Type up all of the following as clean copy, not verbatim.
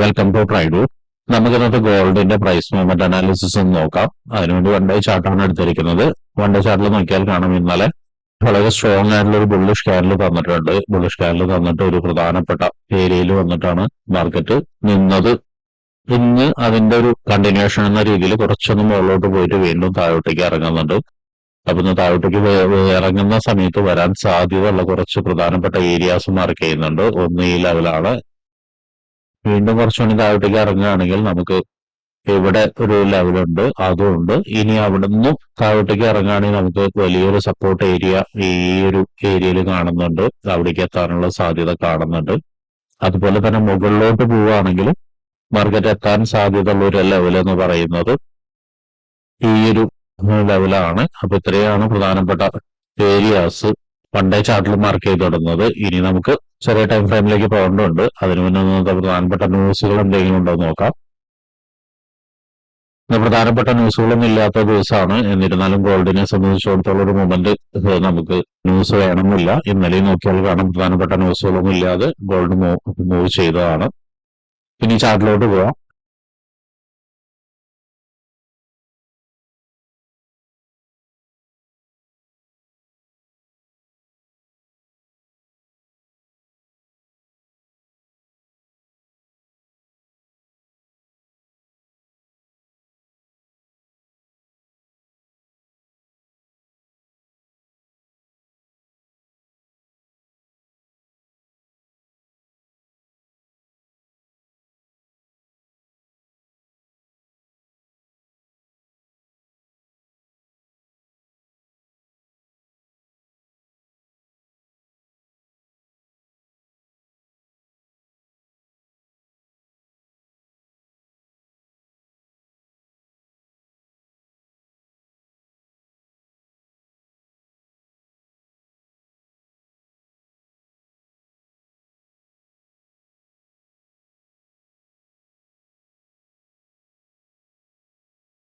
Welcome to ട്രൈഡു. നമുക്ക് ഇന്നത്തെ ഗോൾഡിന്റെ പ്രൈസ് മൂവ്മെന്റ് അനാലിസിസ് ഒന്ന് നോക്കാം. അതിനുവേണ്ടി വൺ ഡേ ചാർട്ടാണ് എടുത്തിരിക്കുന്നത്. വൺ ഡേ ചാർട്ടിൽ നോക്കിയാൽ കാണാം ഇന്നലെ വളരെ സ്ട്രോങ് ആയിട്ടുള്ള ഒരു ബുള്ളിഷ് ക്യാൻഡിൽ തന്നിട്ടുണ്ട്. ബുള്ളിഷ് ക്യാൻഡിൽ തന്നിട്ട് ഒരു പ്രധാനപ്പെട്ട ഏരിയയിൽ വന്നിട്ടാണ് മാർക്കറ്റ് നിന്നത്. ഇന്ന് അതിന്റെ ഒരു കണ്ടിന്യൂഷൻ എന്ന രീതിയിൽ കുറച്ചൊന്ന് മുകളിലോട്ട് പോയിട്ട് വീണ്ടും താഴോട്ടേക്ക് ഇറങ്ങുന്നുണ്ട്. അപ്പൊ ഇന്ന് താഴോട്ടേക്ക് ഇറങ്ങുന്ന സമയത്ത് വരാൻ സാധ്യതയുള്ള കുറച്ച് പ്രധാനപ്പെട്ട ഏരിയാസ് മാർക്ക് ചെയ്യുന്നുണ്ട്. ഒന്ന് ഈ ലെവലാണ്. വീണ്ടും കുറച്ചുകൂടി താഴോട്ടേക്ക് ഇറങ്ങുകയാണെങ്കിൽ നമുക്ക് ഇവിടെ ഒരു ലെവലുണ്ട്, അതുകൊണ്ട് ഇനി അവിടെ നിന്നും താഴോട്ടേക്ക് ഇറങ്ങുകയാണെങ്കിൽ നമുക്ക് വലിയൊരു സപ്പോർട്ട് ഏരിയ ഈ ഒരു ഏരിയയിൽ കാണുന്നുണ്ട്. അവിടേക്ക് എത്താനുള്ള സാധ്യത കാണുന്നുണ്ട്. അതുപോലെ തന്നെ മുകളിലോട്ട് പോവുകയാണെങ്കിൽ മാർക്കറ്റ് എത്താൻ സാധ്യതയുള്ള ഒരു ലെവൽ എന്ന് പറയുന്നത് ഈ ഒരു ലെവലാണ്. അപ്പൊ ഇത്രയാണ് പ്രധാനപ്പെട്ട ഏരിയാസ് വൺ ഡേ ചാർട്ടിൽ മാർക്ക് ചെയ്തിടുന്നത്. ഇനി നമുക്ക് ചെറിയ ടൈം ഫ്രെയിമിലേക്ക് പോകേണ്ടതുണ്ട്. അതിനു മുന്നേ ഇന്നത്തെ പ്രധാനപ്പെട്ട ന്യൂസുകൾ എന്തെങ്കിലും ഉണ്ടോ എന്ന് നോക്കാം. ഇന്ന് പ്രധാനപ്പെട്ട ന്യൂസുകളൊന്നും ഇല്ലാത്ത ദിവസമാണ്. എന്നിരുന്നാലും ഗോൾഡിനെ സംബന്ധിച്ചിടത്തോളം ഒരു മൊമെന്റ് നമുക്ക് ന്യൂസ് വേണമെന്നില്ല. ഇന്നലെ നോക്കിയാൽ കാണാം പ്രധാനപ്പെട്ട ന്യൂസുകളൊന്നും ഇല്ലാതെ ഗോൾഡ് മൂവ് ചെയ്തതാണ്. ഇനി ചാർട്ടിലോട്ട് പോവാം.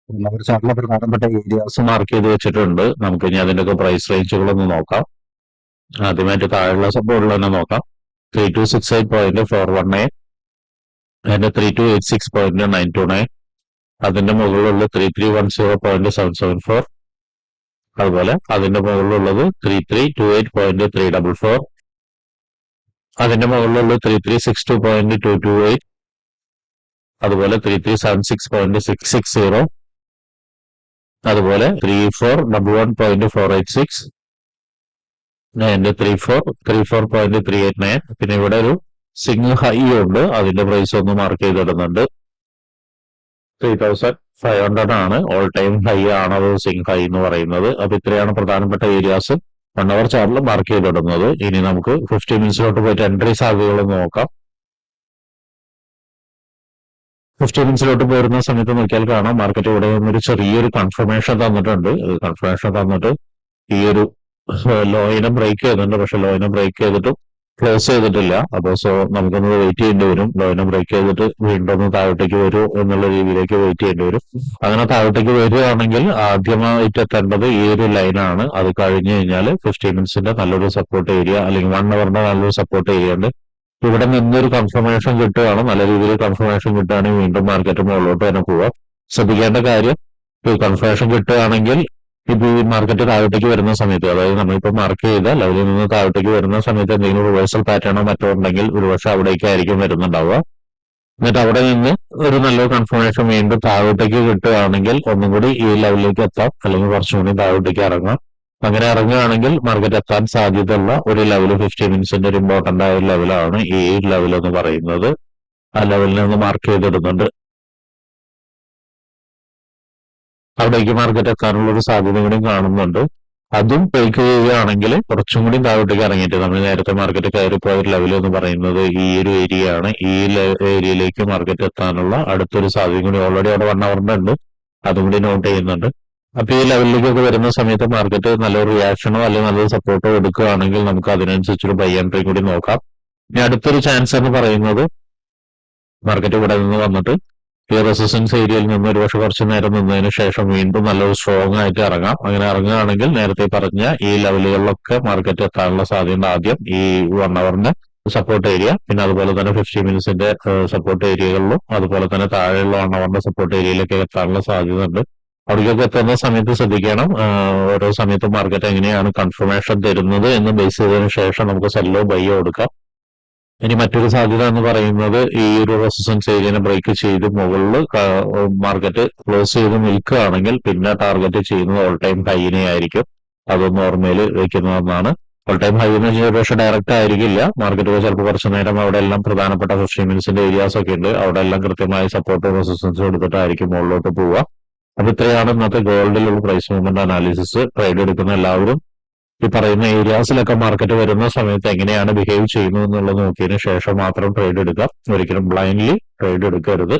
നമ്മുടെ ചാർട്ടിലെ പ്രധാനപ്പെട്ട ഏരിയാസ് മാർക്ക് ചെയ്ത് വെച്ചിട്ടുണ്ട്. നമുക്ക് ഇനി അതിന്റെയൊക്കെ പ്രൈസ് റേഞ്ചുകളൊന്ന് നോക്കാം. ആദ്യമായിട്ട് താഴെയുള്ള സപ്പോർട്ടിൽ തന്നെ നോക്കാം. 3268.418, അതിന്റെ 3286.929, അതിന്റെ മുകളിലുള്ള 3310.774, അതുപോലെ അതിന്റെ മുകളിലുള്ളത് 3328.344, അതിന്റെ മുകളിലുള്ള 3362.228, അതുപോലെ 3376.660, അതുപോലെ 3411.486, അതിന്റെ 3434.389. പിന്നെ ഇവിടെ ഒരു സിംഗിൾ ഹൈ ഉണ്ട്, അതിന്റെ പ്രൈസ് ഒന്ന് മാർക്ക് ചെയ്തിടുന്നുണ്ട്. 3500 ആണ് ഓൾ ടൈം ഹൈ ആണ് അത് സിംഗിൾ ഹൈ എന്ന് പറയുന്നത്. അപ്പൊ ഇത്രയാണ് പ്രധാനപ്പെട്ട ഏരിയാസ് വൺ അവർ ചാർട്ടിൽ മാർക്ക് ചെയ്തിടുന്നത്. ഇനി നമുക്ക് 15 മിനിറ്റ്സിലോട്ട് പോയിട്ട് എൻട്രി സാധ്യതകൾ നോക്കാം. 15 മിനിറ്റ്സിലോട്ട് പോരുന്ന സമയത്ത് നോക്കിയാൽ കാണാം മാർക്കറ്റ് ഇവിടെ നിന്നൊരു ചെറിയൊരു കൺഫർമേഷൻ തന്നിട്ടുണ്ട്. കൺഫർമേഷൻ തന്നിട്ട് ഈ ഒരു ലോയിനെ ബ്രേക്ക് ചെയ്യുന്നുണ്ട്. പക്ഷെ ലോയിനെ ബ്രേക്ക് ചെയ്തിട്ട് ക്ലോസ് ചെയ്തിട്ടില്ല. അപ്പൊ സോ നമുക്കൊന്ന് വെയിറ്റ് ചെയ്യേണ്ടി വരും. ലോയിനെ ബ്രേക്ക് ചെയ്തിട്ട് വീണ്ടും ഒന്ന് താഴോട്ടേക്ക് വരൂ എന്നുള്ള രീതിയിലേക്ക് വെയിറ്റ് ചെയ്യേണ്ടി വരും. അങ്ങനെ താഴോട്ടേക്ക് വരികയാണെങ്കിൽ ആദ്യമായിട്ട് എത്തേണ്ടത് ഈ ഒരു ലൈനാണ്. അത് കഴിഞ്ഞു കഴിഞ്ഞാൽ 15 മിനിറ്റ്സിന്റെ നല്ലൊരു സപ്പോർട്ട് ഏരിയ അല്ലെങ്കിൽ 1 അവറിന്റെ നല്ലൊരു സപ്പോർട്ട് ഏരിയ ഉണ്ട്. ഇവിടെ നിന്നൊരു കൺഫർമേഷൻ കിട്ടുകയാണ്. നല്ല രീതിയിൽ കൺഫർമേഷൻ കിട്ടുകയാണെങ്കിൽ വീണ്ടും മാർക്കറ്റ് മുകളിലോട്ട് തന്നെ പോവാം. ശ്രദ്ധിക്കേണ്ട കാര്യം, ഈ കൺഫർമേഷൻ കിട്ടുകയാണെങ്കിൽ ഇത് ഈ മാർക്കറ്റ് താഴോട്ടേക്ക് വരുന്ന സമയത്ത്, അതായത് നമ്മളിപ്പോൾ മാർക്ക് ചെയ്ത ലെവലിൽ നിന്ന് താഴോട്ടേക്ക് വരുന്ന സമയത്ത് എന്തെങ്കിലും റിവേഴ്സൽ പാറ്റേണോ മറ്റോ ഉണ്ടെങ്കിൽ ഒരുപക്ഷെ അവിടേക്കായിരിക്കും വരുന്നുണ്ടാവുക. എന്നിട്ട് അവിടെ നിന്ന് ഒരു നല്ലൊരു കൺഫർമേഷൻ വീണ്ടും താഴോട്ടേക്ക് കിട്ടുകയാണെങ്കിൽ ഒന്നും കൂടി ഈ ലെവലിലേക്ക് എത്താം, അല്ലെങ്കിൽ കുറച്ചും കൂടി താഴോട്ടേക്ക് ഇറങ്ങാം. അങ്ങനെ ഇറങ്ങുകയാണെങ്കിൽ മാർക്കറ്റ് എത്താൻ സാധ്യതയുള്ള ഒരു ലെവൽ 15 മിനിറ്റ്സിന്റെ ഒരു ഇമ്പോർട്ടന്റ് ആയ ഒരു ലെവലാണ് ഈ ലെവൽ എന്ന് പറയുന്നത്. ആ ലെവലിൽ നിന്ന് മാർക്ക് ചെയ്തിടുന്നുണ്ട്. അവിടേക്ക് മാർക്കറ്റ് എത്താനുള്ള ഒരു സാധ്യത കൂടി കാണുന്നുണ്ട്. അതും ബ്രേക്ക് ചെയ്യുകയാണെങ്കിൽ കുറച്ചും കൂടി താഴോട്ടേക്ക് ഇറങ്ങിയിട്ട് നമ്മൾ നേരത്തെ മാർക്കറ്റ് കയറിപ്പോയ ഒരു ലെവൽ എന്ന് പറയുന്നത് ഈ ഒരു ഏരിയ ആണ്. ഈ ഏരിയയിലേക്ക് മാർക്കറ്റ് എത്താനുള്ള അടുത്തൊരു സാധ്യത കൂടി ഓൾറെഡി അവിടെ 1 അവറിന്റെ ഉണ്ട്, അതും കൂടി നോട്ട് ചെയ്യുന്നുണ്ട്. അപ്പൊ ഈ ലെവലിലേക്കൊക്കെ വരുന്ന സമയത്ത് മാർക്കറ്റ് നല്ലൊരു റിയാക്ഷനോ അല്ലെങ്കിൽ നല്ലൊരു സപ്പോർട്ടോ എടുക്കുകയാണെങ്കിൽ നമുക്ക് അതിനനുസരിച്ചൊരു ബൈ എൻട്രി കൂടി നോക്കാം. ഇനി അടുത്തൊരു ചാൻസ് എന്ന് പറയുന്നത് മാർക്കറ്റ് ഇവിടെ നിന്ന് വന്നിട്ട് ഈ റെസിസ്റ്റൻസ് ഏരിയയിൽ നിന്ന് ഒരുപക്ഷെ കുറച്ചു നേരം നിന്നതിന് ശേഷം വീണ്ടും നല്ലൊരു സ്ട്രോങ് ആയിട്ട് ഇറങ്ങാം. അങ്ങനെ ഇറങ്ങുകയാണെങ്കിൽ നേരത്തെ പറഞ്ഞ ഈ ലെവലുകളിലൊക്കെ മാർക്കറ്റ് എത്താനുള്ള സാധ്യത ആദ്യം ഈ 1 അവറിന്റെ സപ്പോർട്ട് ഏരിയ, പിന്നെ അതുപോലെ തന്നെ 50 മിനിറ്റ്സിന്റെ സപ്പോർട്ട് ഏരിയകളിലും അതുപോലെ തന്നെ താഴെയുള്ള 1 അവറിന്റെ സപ്പോർട്ട് ഏരിയയിലൊക്കെ എത്താനുള്ള സാധ്യത ഉണ്ട്. അവിടേക്കൊക്കെ എത്തുന്ന സമയത്ത് ശ്രദ്ധിക്കണം. ഓരോ സമയത്തും മാർക്കറ്റ് എങ്ങനെയാണ് കൺഫർമേഷൻ തരുന്നത് എന്ന് ബേസ് ചെയ്തതിനു ശേഷം നമുക്ക് സെല്ലോ ബൈയോ എടുക്കാം. ഇനി മറ്റൊരു സാധ്യത എന്ന് പറയുന്നത് ഈ ഒരു റെസിസ്റ്റൻസ് ഏരിയനെ ബ്രേക്ക് ചെയ്ത് മുകളിൽ മാർക്കറ്റ് ക്ലോസ് ചെയ്ത് നിൽക്കുകയാണെങ്കിൽ പിന്നെ ടാർഗറ്റ് ചെയ്യുന്നത് ഓൾ ടൈം ഹൈനെ ആയിരിക്കും. അതൊന്ന് ഓർമ്മയിൽ വെക്കുന്നതെന്നാണ്. ഓൾ ടൈം ഹൈ എന്ന് വെച്ചാൽ പക്ഷേ ഡയറക്റ്റ് ആയിരിക്കില്ല. മാർക്കറ്റ് ചിലപ്പോൾ കുറച്ചു നേരം അവിടെ എല്ലാം പ്രധാനപ്പെട്ട 50 മിനിറ്റ്സിന്റെ ഏരിയാസ് ഒക്കെ ഉണ്ട്. അവിടെ എല്ലാം കൃത്യമായി സപ്പോർട്ടും റെസിസ്റ്റൻസും എടുത്തിട്ടായിരിക്കും മുകളിലോട്ട് പോവുക. അപ്പൊ ഇത്രയാണ് ഇന്നത്തെ ഗോൾഡിലുള്ള പ്രൈസ് മൂവ്മെന്റ് അനാലിസിസ്. ട്രേഡ് എടുക്കുന്ന എല്ലാവരും ഈ പറയുന്ന ഏരിയാസിലൊക്കെ മാർക്കറ്റ് വരുന്ന സമയത്ത് എങ്ങനെയാണ് ബിഹേവ് ചെയ്യുന്നത് എന്നുള്ളത് നോക്കിയതിനു ശേഷം മാത്രം ട്രേഡ് എടുക്കാം. ഒരിക്കലും ബ്ലൈൻഡ്ലി ട്രേഡ് എടുക്കരുത്.